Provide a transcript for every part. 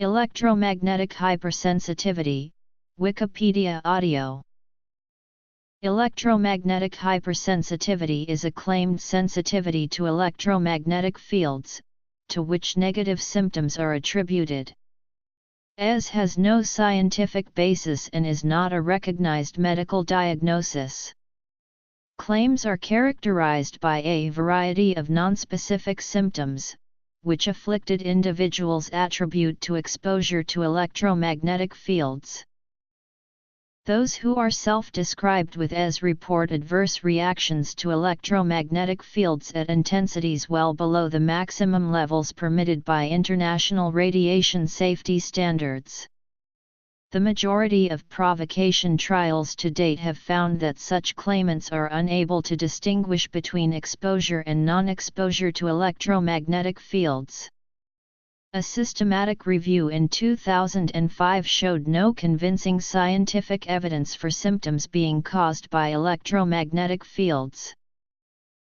Electromagnetic hypersensitivity, Wikipedia audio. Electromagnetic hypersensitivity is a claimed sensitivity to electromagnetic fields, to which negative symptoms are attributed. ES has no scientific basis and is not a recognized medical diagnosis. Claims are characterized by a variety of nonspecific symptoms, which afflicted individuals attribute to exposure to electromagnetic fields. Those who are self-described with ES report adverse reactions to electromagnetic fields at intensities well below the maximum levels permitted by international radiation safety standards. The majority of provocation trials to date have found that such claimants are unable to distinguish between exposure and non-exposure to electromagnetic fields. A systematic review in 2005 showed no convincing scientific evidence for symptoms being caused by electromagnetic fields.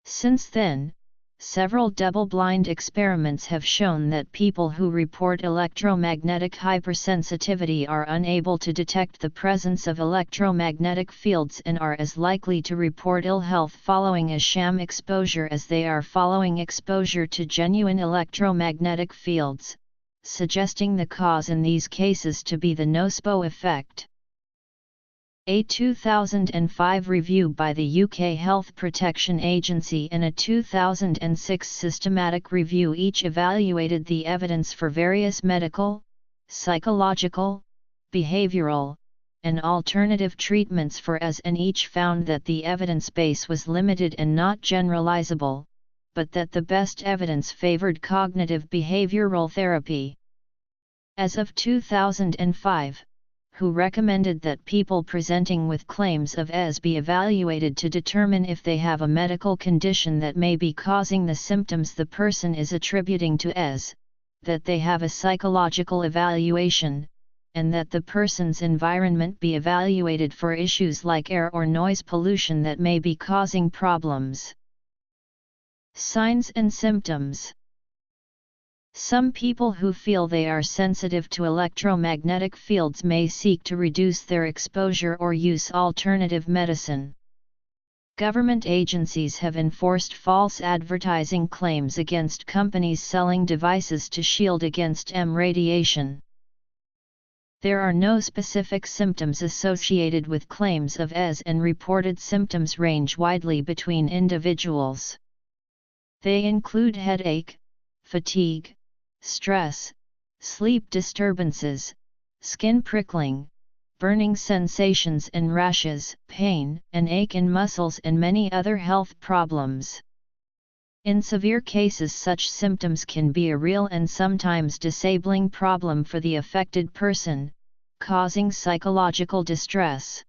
Since then, several double-blind experiments have shown that people who report electromagnetic hypersensitivity are unable to detect the presence of electromagnetic fields and are as likely to report ill health following a sham exposure as they are following exposure to genuine electromagnetic fields, suggesting the cause in these cases to be the nocebo effect. A 2005 review by the UK Health Protection Agency and a 2006 systematic review each evaluated the evidence for various medical, psychological, behavioral, and alternative treatments for ES and each found that the evidence base was limited and not generalizable, but that the best evidence favored cognitive behavioral therapy. As of 2005, who recommended that people presenting with claims of ES be evaluated to determine if they have a medical condition that may be causing the symptoms the person is attributing to ES, that they have a psychological evaluation, and that the person's environment be evaluated for issues like air or noise pollution that may be causing problems. Signs and symptoms. Some people who feel they are sensitive to electromagnetic fields may seek to reduce their exposure or use alternative medicine. Government agencies have enforced false advertising claims against companies selling devices to shield against EM radiation. There are no specific symptoms associated with claims of ES and reported symptoms range widely between individuals. They include headache, fatigue, stress, sleep disturbances, skin prickling, burning sensations and rashes, pain and ache in muscles and many other health problems. In severe cases such symptoms can be a real and sometimes disabling problem for the affected person, causing psychological distress.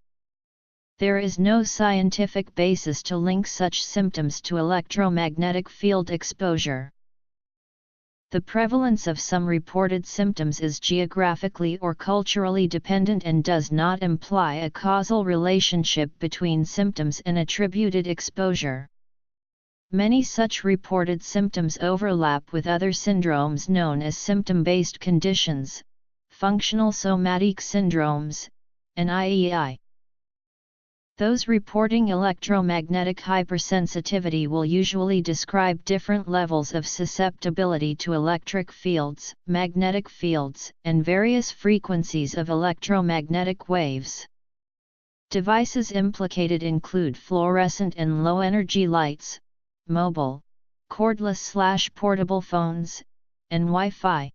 There is no scientific basis to link such symptoms to electromagnetic field exposure. The prevalence of some reported symptoms is geographically or culturally dependent and does not imply a causal relationship between symptoms and attributed exposure. Many such reported symptoms overlap with other syndromes known as symptom-based conditions, functional somatic syndromes, and IEI. Those reporting electromagnetic hypersensitivity will usually describe different levels of susceptibility to electric fields, magnetic fields, and various frequencies of electromagnetic waves. Devices implicated include fluorescent and low-energy lights, mobile, cordless/portable phones, and Wi-Fi.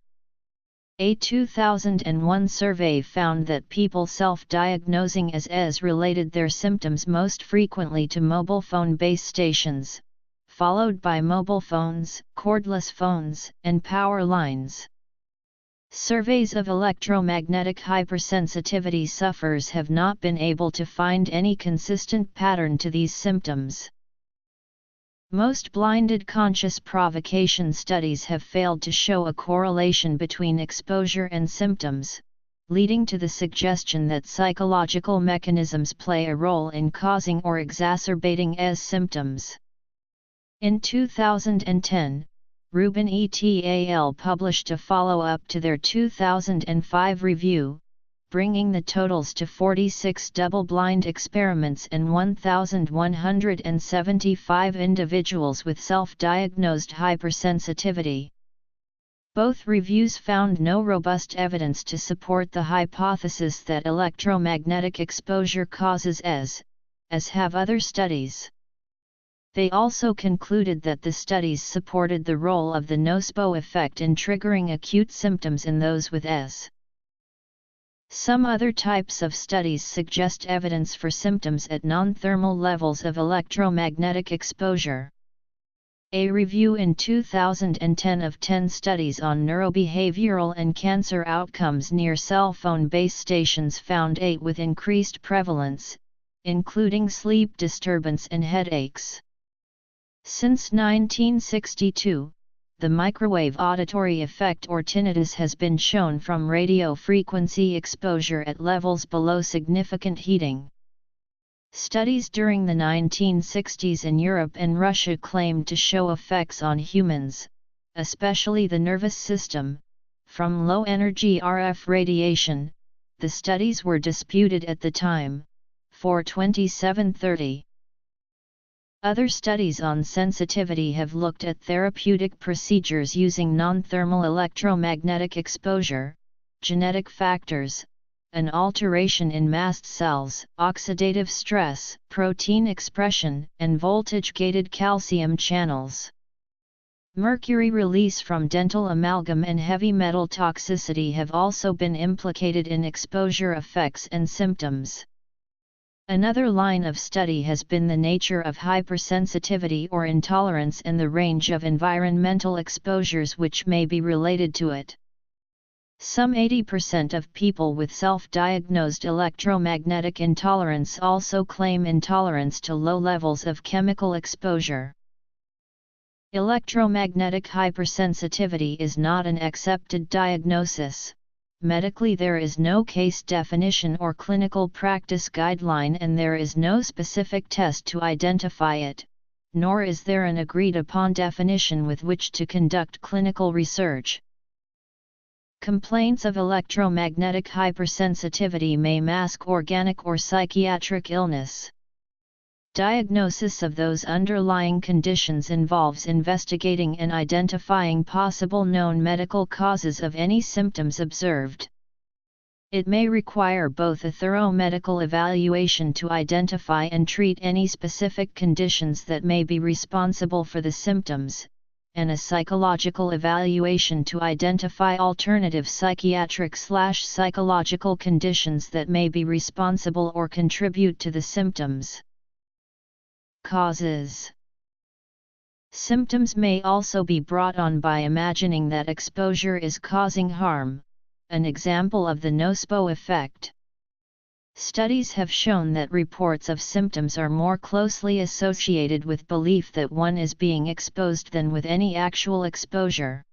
A 2001 survey found that people self-diagnosing as ES related their symptoms most frequently to mobile phone base stations, followed by mobile phones, cordless phones, and power lines. Surveys of electromagnetic hypersensitivity sufferers have not been able to find any consistent pattern to these symptoms. Most blinded conscious provocation studies have failed to show a correlation between exposure and symptoms, leading to the suggestion that psychological mechanisms play a role in causing or exacerbating ES symptoms. In 2010, Rubin et al. Published a follow-up to their 2005 review, bringing the totals to 46 double-blind experiments and 1,175 individuals with self-diagnosed hypersensitivity. Both reviews found no robust evidence to support the hypothesis that electromagnetic exposure causes ES, as have other studies. They also concluded that the studies supported the role of the nocebo effect in triggering acute symptoms in those with ES. Some other types of studies suggest evidence for symptoms at non-thermal levels of electromagnetic exposure. A review in 2010 of 10 studies on neurobehavioral and cancer outcomes near cell phone base stations found 8 with increased prevalence, including sleep disturbance and headaches. Since 1962, the microwave auditory effect or tinnitus has been shown from radio frequency exposure at levels below significant heating. Studies during the 1960s in Europe and Russia claimed to show effects on humans, especially the nervous system, from low-energy RF radiation. The studies were disputed at the time, for 2730. Other studies on sensitivity have looked at therapeutic procedures using non-thermal electromagnetic exposure, genetic factors, an alteration in mast cells, oxidative stress, protein expression, and voltage-gated calcium channels. Mercury release from dental amalgam and heavy metal toxicity have also been implicated in exposure effects and symptoms. Another line of study has been the nature of hypersensitivity or intolerance and the range of environmental exposures which may be related to it. Some 80% of people with self-diagnosed electromagnetic intolerance also claim intolerance to low levels of chemical exposure. Electromagnetic hypersensitivity is not an accepted diagnosis. Medically, there is no case definition or clinical practice guideline, and there is no specific test to identify it, nor is there an agreed-upon definition with which to conduct clinical research. Complaints of electromagnetic hypersensitivity may mask organic or psychiatric illness. Diagnosis of those underlying conditions involves investigating and identifying possible known medical causes of any symptoms observed. It may require both a thorough medical evaluation to identify and treat any specific conditions that may be responsible for the symptoms, and a psychological evaluation to identify alternative psychiatric/psychological conditions that may be responsible or contribute to the symptoms. Causes. Symptoms may also be brought on by imagining that exposure is causing harm, an example of the nocebo effect. Studies have shown that reports of symptoms are more closely associated with belief that one is being exposed than with any actual exposure.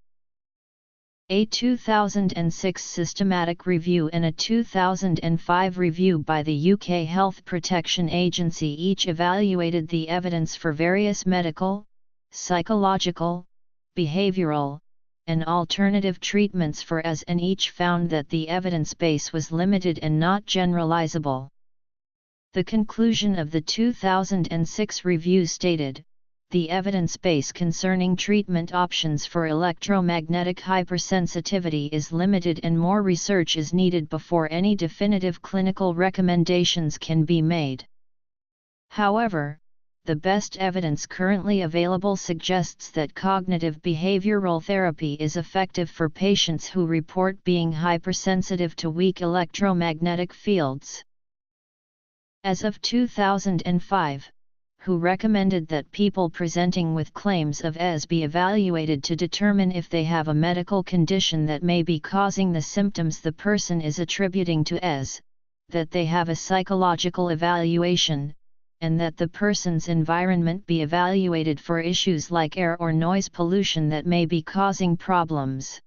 A 2006 systematic review and a 2005 review by the UK Health Protection Agency each evaluated the evidence for various medical, psychological, behavioural, and alternative treatments for ES, and each found that the evidence base was limited and not generalizable. The conclusion of the 2006 review stated, "The evidence base concerning treatment options for electromagnetic hypersensitivity is limited and more research is needed before any definitive clinical recommendations can be made." However, the best evidence currently available suggests that cognitive behavioral therapy is effective for patients who report being hypersensitive to weak electromagnetic fields. As of 2005, WHO recommended that people presenting with claims of ES be evaluated to determine if they have a medical condition that may be causing the symptoms the person is attributing to ES, that they have a psychological evaluation, and that the person's environment be evaluated for issues like air or noise pollution that may be causing problems.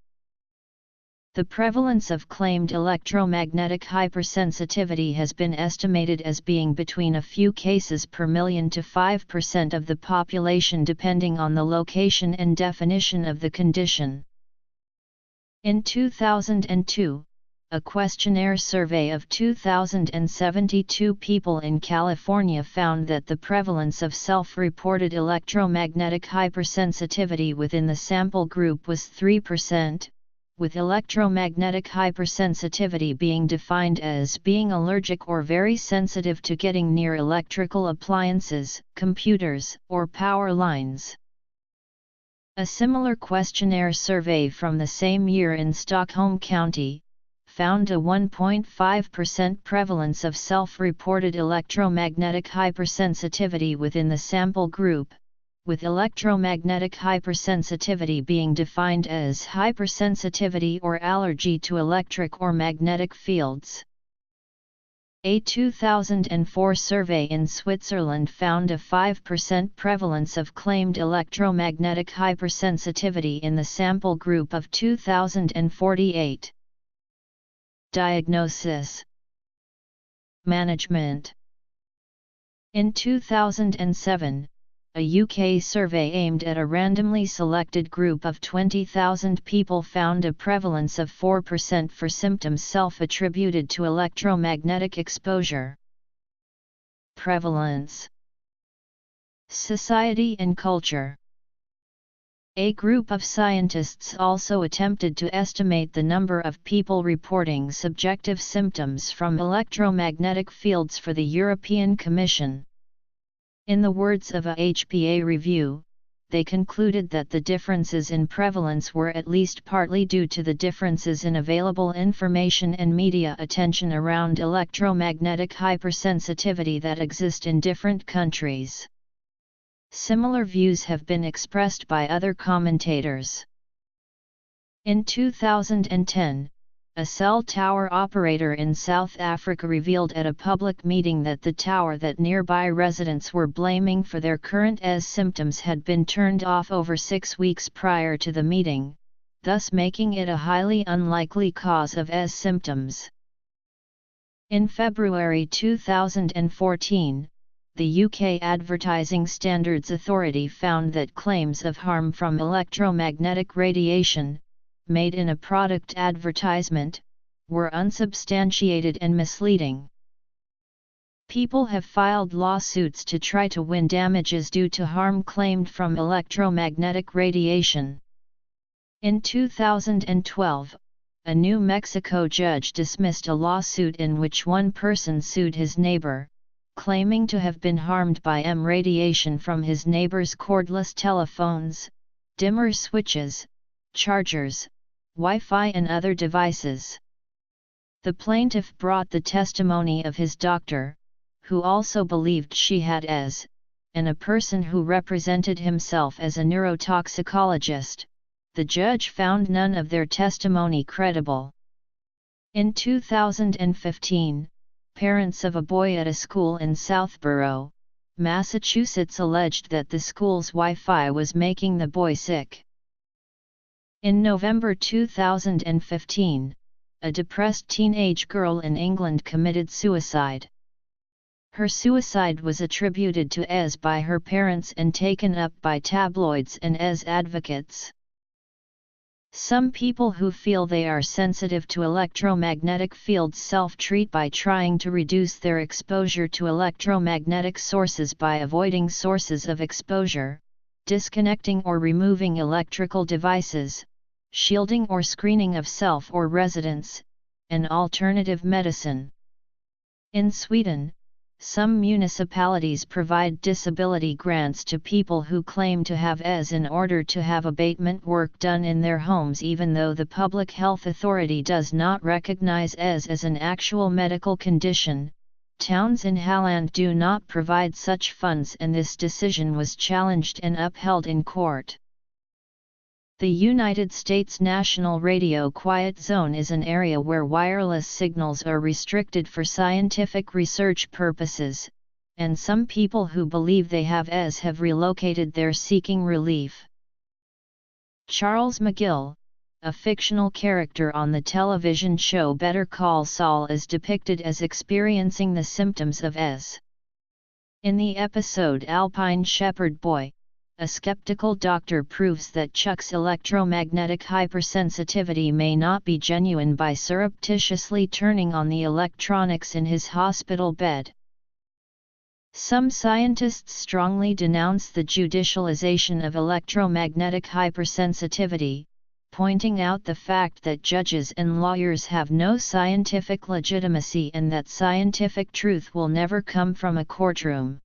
The prevalence of claimed electromagnetic hypersensitivity has been estimated as being between a few cases per million to 5% of the population, depending on the location and definition of the condition. In 2002, a questionnaire survey of 2,072 people in California found that the prevalence of self-reported electromagnetic hypersensitivity within the sample group was 3%, with electromagnetic hypersensitivity being defined as being allergic or very sensitive to getting near electrical appliances, computers, or power lines. A similar questionnaire survey from the same year in Stockholm County found a 1.5% prevalence of self-reported electromagnetic hypersensitivity within the sample group, with electromagnetic hypersensitivity being defined as hypersensitivity or allergy to electric or magnetic fields. A 2004 survey in Switzerland found a 5% prevalence of claimed electromagnetic hypersensitivity in the sample group of 2,048. Diagnosis. Management. In 2007, a UK survey aimed at a randomly selected group of 20,000 people found a prevalence of 4% for symptoms self-attributed to electromagnetic exposure. Prevalence. Society and culture. A group of scientists also attempted to estimate the number of people reporting subjective symptoms from electromagnetic fields for the European Commission. In the words of a HPA review, they concluded that the differences in prevalence were at least partly due to the differences in available information and media attention around electromagnetic hypersensitivity that exist in different countries. Similar views have been expressed by other commentators. In 2010, a cell tower operator in South Africa revealed at a public meeting that the tower that nearby residents were blaming for their current ES symptoms had been turned off over 6 weeks prior to the meeting, thus making it a highly unlikely cause of ES symptoms. In February 2014, the UK Advertising Standards Authority found that claims of harm from electromagnetic radiation, made in a product advertisement, were unsubstantiated and misleading. People have filed lawsuits to try to win damages due to harm claimed from electromagnetic radiation. In 2012, a New Mexico judge dismissed a lawsuit in which one person sued his neighbor, claiming to have been harmed by radiation from his neighbor's cordless telephones, dimmer switches, chargers, Wi-Fi and other devices. The plaintiff brought the testimony of his doctor, who also believed she had ES, and a person who represented himself as a neurotoxicologist. The judge found none of their testimony credible. In 2015, parents of a boy at a school in Southborough, Massachusetts alleged that the school's Wi-Fi was making the boy sick. In November 2015, a depressed teenage girl in England committed suicide. Her suicide was attributed to ES by her parents and taken up by tabloids and ES advocates. Some people who feel they are sensitive to electromagnetic fields self-treat by trying to reduce their exposure to electromagnetic sources by avoiding sources of exposure, disconnecting or removing electrical devices, shielding or screening of self or residence, and alternative medicine. In Sweden, some municipalities provide disability grants to people who claim to have ES in order to have abatement work done in their homes, even though the Public Health Authority does not recognize ES as an actual medical condition. Towns in Halland do not provide such funds, and this decision was challenged and upheld in court. The United States National Radio Quiet Zone is an area where wireless signals are restricted for scientific research purposes, and some people who believe they have ES have relocated there seeking relief. Charles McGill, a fictional character on the television show Better Call Saul is depicted as experiencing the symptoms of ES. In the episode Alpine Shepherd Boy, a skeptical doctor proves that Chuck's electromagnetic hypersensitivity may not be genuine by surreptitiously turning on the electronics in his hospital bed. Some scientists strongly denounce the judicialization of electromagnetic hypersensitivity, pointing out the fact that judges and lawyers have no scientific legitimacy and that scientific truth will never come from a courtroom.